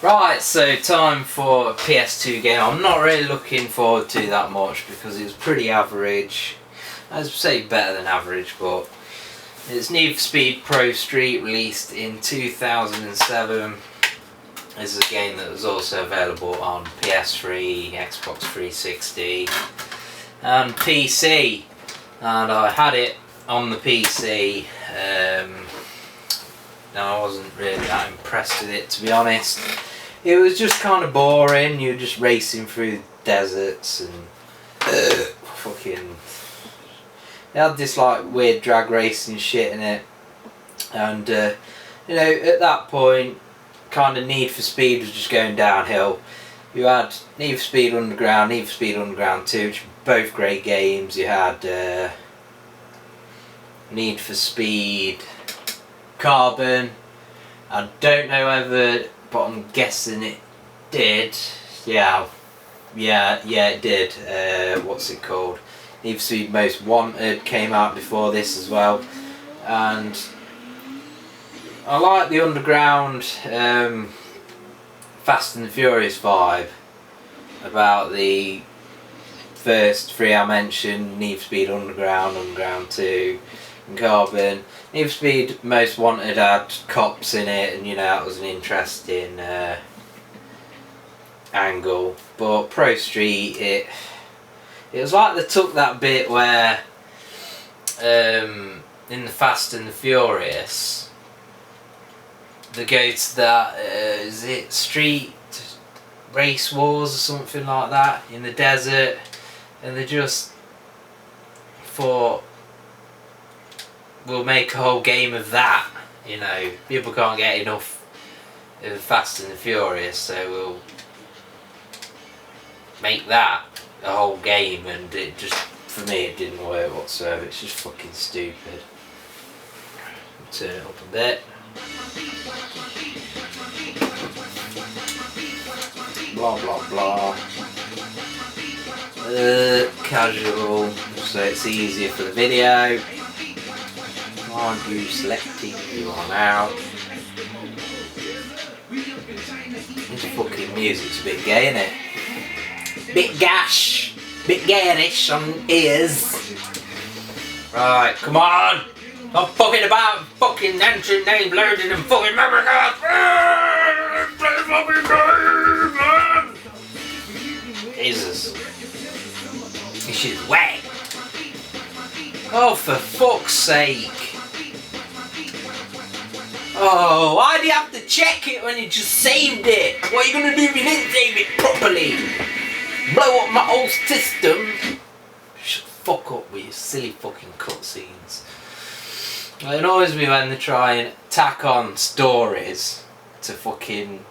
Right, so time for a PS2 game. I'm not really looking forward to that much because it was pretty average. I'd say better than average, but it's Need for Speed Pro Street, released in 2007. This is a game that was also available on PS3, Xbox 360 and PC, and I had it on the PC. I wasn't really that impressed with it, to be honest. It was just kind of boring. You're just racing through deserts and fucking. It had this like weird drag racing shit in it, and you know, at that point, kind of Need for Speed was just going downhill. You had Need for Speed Underground, Need for Speed Underground 2, which were both great games. You had Need for Speed Carbon. I don't know whether, but I'm guessing it did. Yeah, it did. What's it called? Need for Speed Most Wanted came out before this as well, and I like the Underground Fast and the Furious vibe about the first three I mentioned: Need for Speed Underground, Underground 2 and Carbon. Need for Speed Most Wanted had cops in it, and you know, that was an interesting angle. But Pro Street, it was like they took that bit where in the Fast and the Furious they go to that is it Street Race Wars or something like that in the desert, and they just thought, we'll make a whole game of that. You know, people can't get enough of Fast and the Furious, so we'll make that a whole game, and it just, for me, it didn't work whatsoever. It's just fucking stupid. Turn it up a bit. Blah blah blah. Casual, so it's easier for the video. Are you selecting? You are now. This fucking music's a bit gay, isn't it? Bit gash, bit garish on ears. Right, come on! Stop fucking about fucking entering names loading and fucking memory cards! Play the fucking game, man! Jesus. This shit's wet. Oh, for fuck's sake. Oh, why do you have to check it when you just saved it? What are you going to do if you didn't save it properly? Blow up my whole system? Shut the fuck up with your silly fucking cutscenes. It annoys me when they try and tack on stories to fucking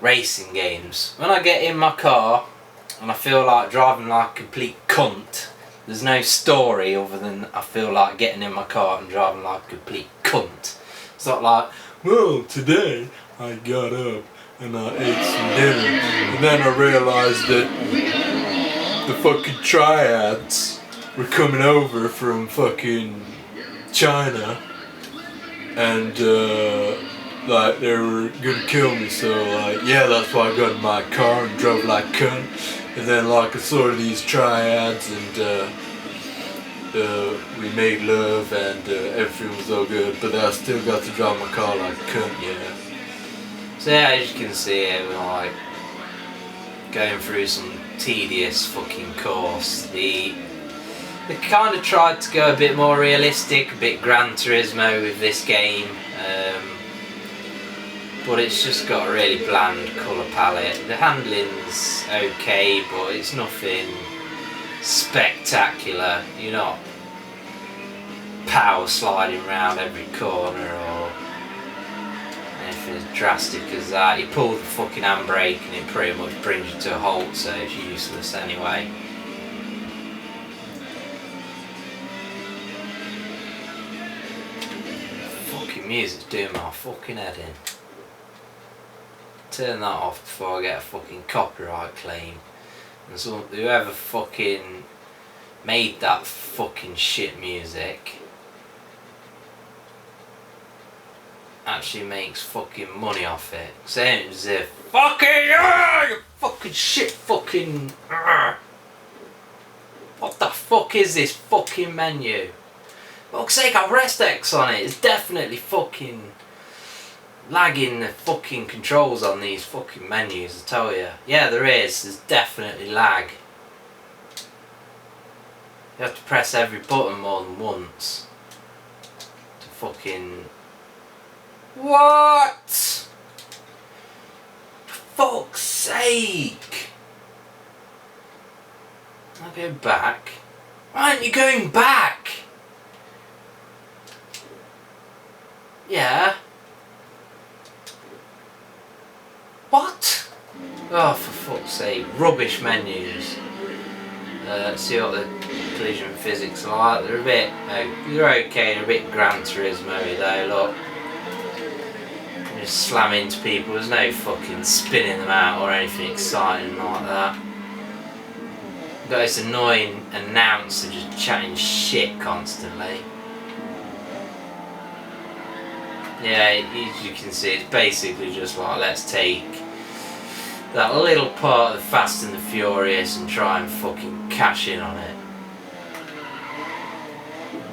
racing games. When I get in my car and I feel like driving like a complete cunt, there's no story other than I feel like getting in my car and driving like a complete cunt. It's not like, well, today I got up and I ate some dinner, and then I realised that the fucking triads were coming over from fucking China, and like they were gonna kill me, so like, yeah, that's why I got in my car and drove like a cunt, and then like I saw these triads and we made love and everything was all good, but I still got to drive my car like a cunt, yeah. So yeah, as you can see here, we're like going through some tedious fucking course. They kind of tried to go a bit more realistic, a bit Gran Turismo with this game, but it's just got a really bland colour palette. The handling's okay, but it's nothing spectacular. You're not power sliding around every corner or anything as drastic as that. You pull the fucking handbrake and it pretty much brings you to a halt, so it's useless anyway. Fucking music's doing my fucking head in. Turn that off before I get a fucking copyright claim. And so whoever fucking made that fucking shit music actually makes fucking money off it. Same as if you fucking shit fucking. What the fuck is this fucking menu? For fuck's sake, I've rest X on it. It's definitely fucking lagging the fucking controls on these fucking menus, I tell you. Yeah, there is. There's definitely lag. You have to press every button more than once to fucking... What? For fuck's sake! I'll go back. Why aren't you going back? Yeah. What? Oh, for fuck's sake. Rubbish menus. Let's see what the collision physics are like. They're a bit... they're okay. They're a bit Gran Turismo though, look. You just slam into people. There's no fucking spinning them out or anything exciting like that. Got this annoying announcer just chatting shit constantly. Yeah, as you can see, it's basically just like, let's take that little part of the Fast and the Furious and try and fucking cash in on it.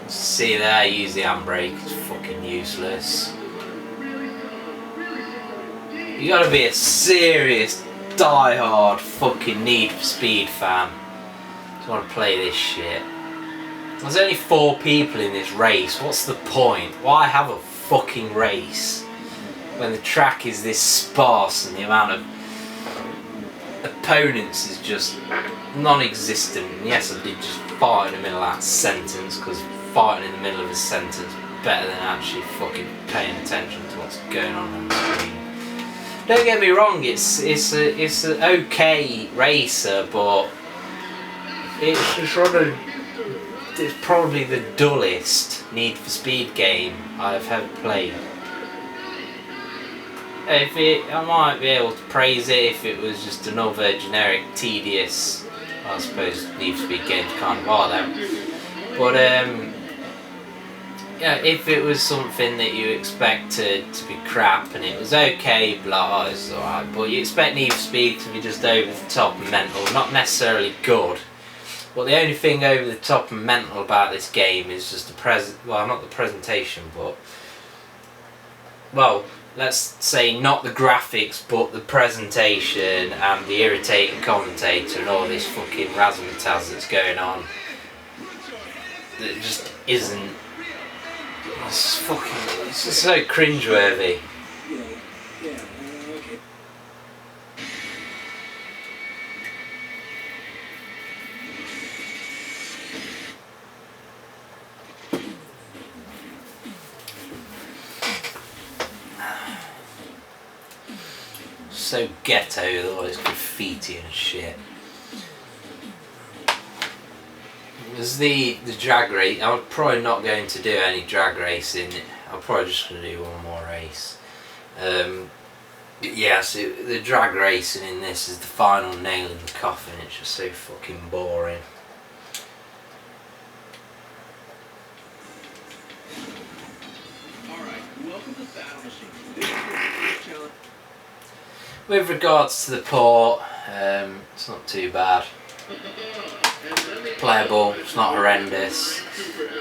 See there, use the handbrake, it's fucking useless. You gotta be a serious, die-hard fucking Need for Speed fan to want to play this shit. There's only 4 people in this race, what's the point? Why have a fucking race when the track is this sparse and the amount of opponents is just non-existent? And yes, I did just fart in the middle of that sentence, because farting in the middle of a sentence is better than actually fucking paying attention to what's going on the screen. Don't get me wrong, it's an okay racer, but it's probably the dullest Need for Speed game I've ever played. I might be able to praise it if it was just another generic, tedious, I suppose Need for Speed games kind of are though. But yeah, if it was something that you expected to be crap and it was okay, blah, it's alright. But you expect Need for Speed to be just over the top and mental, not necessarily good. But the only thing over the top and mental about this game is just well, not the presentation, but, well, let's say not the graphics, but the presentation and the irritating commentator and all this fucking razzmatazz that's going on. That just isn't. It's just so cringeworthy. So ghetto with all this graffiti and shit. There's the drag race. I'm probably not going to do any drag racing. I'm probably just going to do one more race. Yeah, so the drag racing in this is the final nail in the coffin. It's just so fucking boring. With regards to the port, it's not too bad. Playable, it's not horrendous.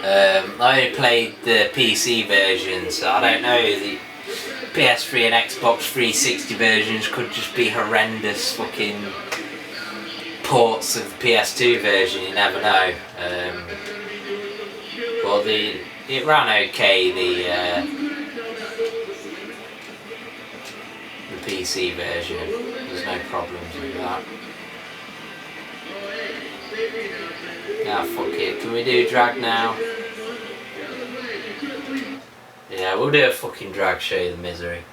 I only played the PC version, so I don't know, the PS3 and Xbox 360 versions could just be horrendous fucking ports of the PS2 version, you never know. Well, it ran okay, the PC version, there's no problems with that. Ah, fuck it, can we do drag now? Yeah, we'll do a fucking drag, show you the misery.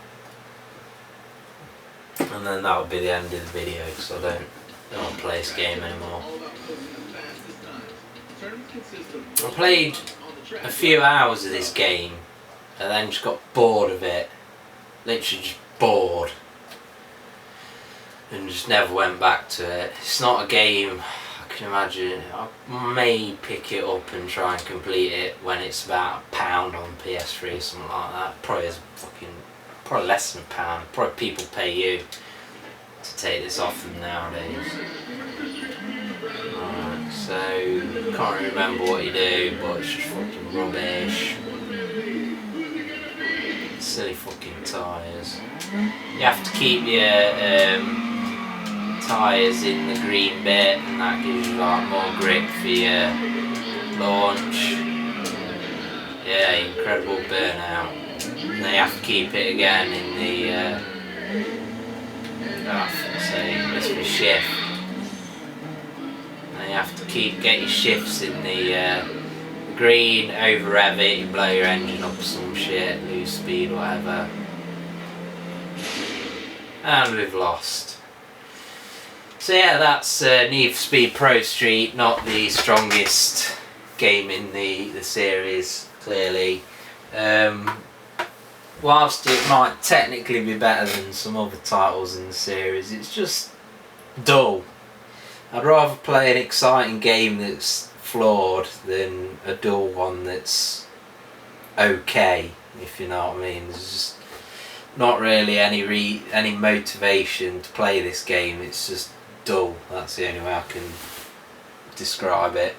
And then that'll be the end of the video, because I don't want to play this game anymore. I played a few hours of this game, and then just got bored of it. Literally just bored. And just never went back to it. It's not a game I can imagine I may pick it up and try and complete it when it's about £1 on PS3 or something like that. Probably less than £1. Probably people pay you to take this off them nowadays. Right, so can't really remember what you do, but it's just fucking rubbish. Silly fucking tyres. You have to keep your tyres in the green bit, and that gives you like more grip for your launch. Yeah, incredible burnout. And then you have to keep it again in the must be shift. And you have to get your shifts in the green, over rev it, you blow your engine up or some shit, lose speed, whatever. And we've lost. So yeah, that's Need for Speed Pro Street, not the strongest game in the series, clearly. Whilst it might technically be better than some other titles in the series, it's just dull. I'd rather play an exciting game that's flawed than a dull one that's okay, if you know what I mean. There's just not really any motivation to play this game. It's just dull. That's the only way I can describe it.